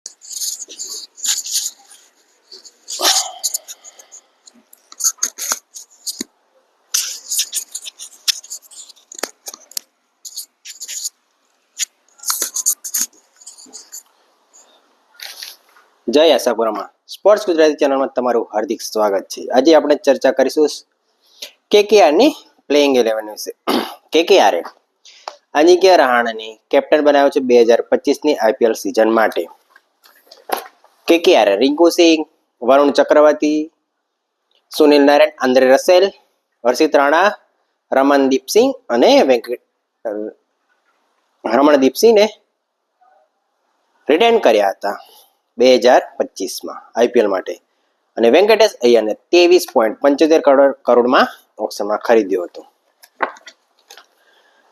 જય આશાપુરામાં સ્પોર્ટ્સ ગુજરાતી ચેનલમાં તમારું હાર્દિક સ્વાગત છે. આજે આપણે ચર્ચા કરીશું કેકેઆરની પ્લેઇંગ 11 વિશે. કેકેઆરે અજિંક્ય રહાણેને કેપ્ટન બનાવ્યો છે 2025ની આઈપીએલ સિઝન માટે. કેકેઆરે રિંકુ સિંહ, વરુણ ચક્રવર્તી, સુનિલ નારાયણ, આંદ્રે રસેલ, હર્ષિત રાણા, રમનદીપ સિંહ અને રમણદીપસિંહને રિટેન કર્યા હતા 2025માં આઈપીએલ માટે અને વેંકટેશ અય્યરને 23.75 કરોડમાં ઓક્શનમાં ખરીદ્યો હતો.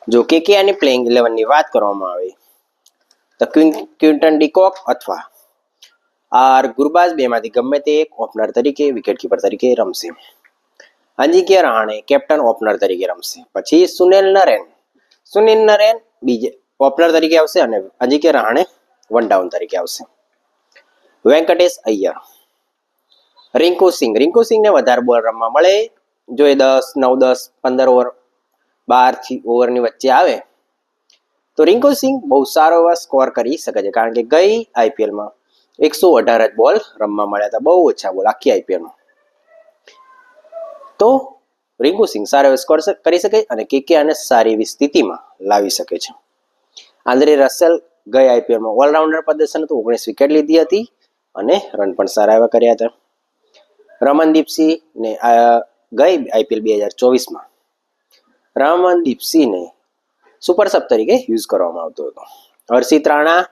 જો કેકેઆરની પ્લેઇંગ 11ની વાત કરવામાં આવે તો ક્વિન્ટન ડીકોક અથવા આર ગુરબાઝ બેમાંથી ગમે તે એક ઓપનર તરીકે વિકેટકીપર તરીકે રમશે. અજિંક્ય રહાણે કેપ્ટન ઓપનર તરીકે રમશે. પછી સુનિલ નરેન બીજે ઓપનર તરીકે આવશે અને અજિંક્ય રહાણે વન ડાઉન તરીકે આવશે. વેંકટેશ અય્યર, રિંકુ સિંહને વધારે બોલ રમવા મળે. જો એ 10, 9, 10, 15 ઓવર 12 ઓવરની વચ્ચે આવે તો રિંકુ સિંહ બહુ સારો એવા સ્કોર કરી શકે છે, કારણ કે ગઈ આઈપીએલમાં 118 જ બોલ રમવા મળ્યા હતા, બહુ ઓછા બોલ આખી આઈપીએલમાં. તો રિંકુ સિંહ સારો એવો સ્કોર કરી શકે અને કેકેઆરને સારી એવી સ્થિતિમાં લાવી શકે છે. આંદ્રે રસેલ ગઈ આઈપીએલમાં ઓલરાઉન્ડર પ્રદર્શન હતું, 19 વિકેટ લીધી હતી અને રન પણ સારા એવા કર્યા હતા. રમનદીપસિંહને ગઈ આઈપીએલ 2024માં રમનદીપસિંહને સુપર સબ તરીકે યુઝ કરવામાં આવતો હતો. હર્ષિત રાણા,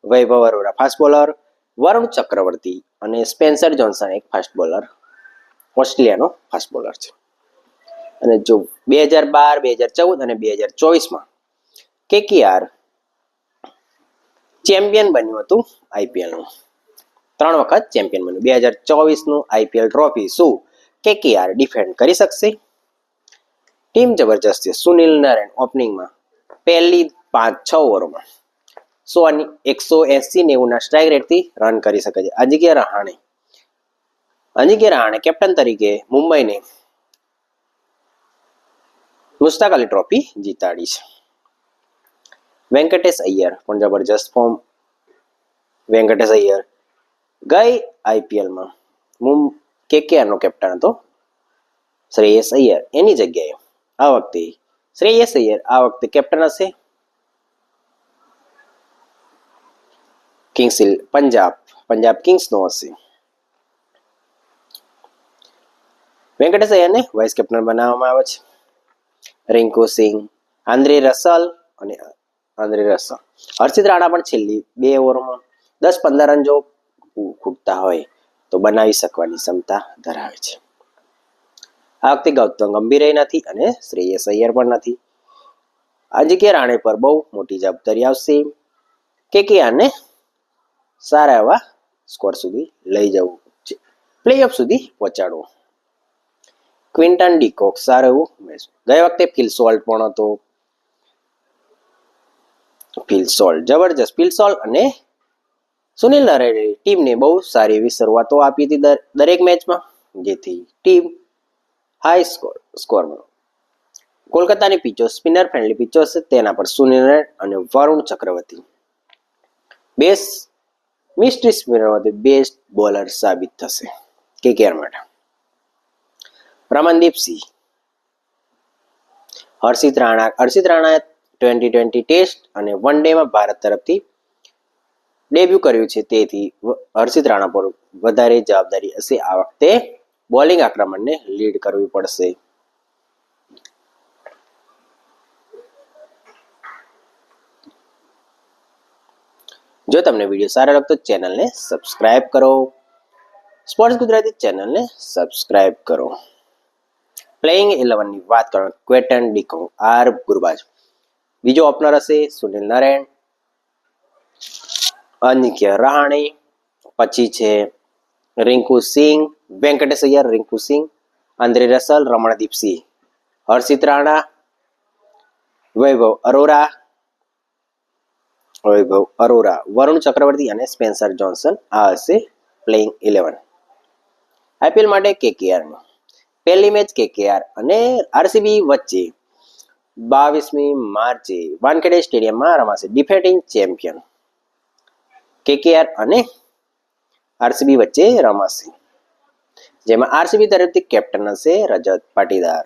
વૈભવ અરોરા ફાસ્ટ બોલર, વરુણ ચક્રવર્તી અને સ્પેન્સર જોન્સન એક ફાસ્ટ બોલર, ઓસ્ટ્રેલિયાનો ફાસ્ટ બોલર છે. અને જો 2012, 2014 અને 2024માં કેકેઆર ચેમ્પિયન બન્યું હતું આઈપીએલનું, 3 વખત ચેમ્પિયન બન્યું. 2024નું આઈપીએલ ટ્રોફી શું કેકેઆર ડિફેન્ડ કરી શકશે? ટીમ જબરજસ્ત છે. સુનિલ નારાયણ ઓપનિંગમાં પહેલી 5-6 ઓવરોમાં 180-90 સ્ટ્રાઇક રેટથી રન કરી શકે છે. અજિંક્ય રહાણે કેપ્ટન તરીકે મુંબઈને મુશ્તાક અલી ટ્રોફી જીતાડી છે. વેંકટેશ અય્યર પણ જબરજસ્ત ફોર્મ. વેંકટેશ અય્યર ગઈ આઈપીએલમાં કેકેઆરનો કેપ્ટન હતો શ્રેયસ અય્યર, એની જગ્યાએ આ વખતે શ્રેયસ અય્યર કેપ્ટન હશે પંજાબ કિંગ્સનો હશે. વેંકટેશ અય્યરને વાઇસ કેપ્ટન બનાવવામાં આવે છે. રિંકુ સિંહ, આંદ્રે રસેલ, હર્ષિત રાણા પણ છેલ્લી 2 ઓવરોમાં 10-15 રન જો ખૂટતા હોય તો બનાવી શકવાની ક્ષમતા ધરાવે છે. આ વખતે ગૌતમ ગંભીર નથી અને શ્રેયસ અય્યર પણ નથી. અજિંક્ય રહાણે પર બહુ મોટી જવાબદારી આવશે. કેકેઆરને સારા એવા સ્કોર સુધી લઈ જવું છે, પ્લેઓફ સુધી પહોંચાડવું. ક્વિન્ટન ડીકોક સારું એવું મેચ. ગઈ વખતે ફિલ સોલ્ટ પણ હતો. ફિલ સોલ્ટ અને સુનિલ નારાયણે ટીમને બહુ સારી એવી શરૂઆતો આપી હતી દરેક મેચમાં, જેથી ટીમ હાઈ સ્કોરમાં. કોલકાતાની પિચો સ્પિનર ફ્રેન્ડલી પિચો છે, તેના પર સુનિલ નારાયણ અને વરુણ ચક્રવર્તી મિસ્ટ્રી સ્પિનરમાંથી બેસ્ટ બોલર સાબિત થશે કેકેઆર માટે. રમનદીપસિંહ, હર્ષિત રાણા 2020 ટેસ્ટ અને વન ડેમાં ભારત તરફથી ડેબ્યુ કર્યું છે, તેથી હર્ષિત રાણા પર વધારે જવાબદારી હશે. આ વખતે બોલિંગ આક્રમણને લીડ કરવી પડશે. જો તમને વિડીયો સારો લાગતો ચેનલને સબસ્ક્રાઇબ કરો. સ્પોર્ટ્સ ગુજરાતી ચેનલને સબસ્ક્રાઇબ કરો. પ્લેઇંગ 11ની વાત કરો. ક્વિન્ટન ડીકોક, આર ગુરબાઝ, બીજો ઓપનર હશે સુનિલ નારાયણ, અજિંક્ય રહાણે, પછી છે રિંકુ સિંહ, વેંકટેશ અય્યર, રિંકુ સિંહ, આંદ્રે રસેલ, રમણદીપસિંહ, હર્ષિત રાણા, વૈભવ અરોરા, વૈભવ અરોરા, વરુણ ચક્રવર્તી અને સ્પેન્સર જોન્સન આ હશે પ્લેઇંગ 11. આઈપીએલ માટે કેકેઆર પહેલી મેચ કેકેઆર અને આરસીબી વચ્ચે 22મી માર્ચે વાનખેડે સ્ટેડિયમમાં રમાશે. ડિફેન્ડિંગ ચેમ્પિયન કેકેઆર અને આરસીબી વચ્ચે રમાશે, જેમાં આરસીબી તરફથી કેપ્ટન હશે રજત પાટીદાર.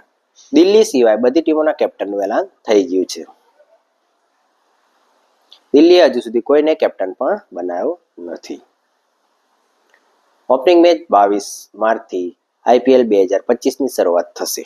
દિલ્હી સિવાય બધી ટીમોના કેપ્ટનનું એલાન થઈ ગયું છે. દિલ્હીએ હજુ સુધી કોઈને કેપ્ટન પણ બનાવ્યો નથી. ઓપનિંગ મેચ 22 માર્ચથી આઈપીએલ 2025ની શરૂઆત થશે.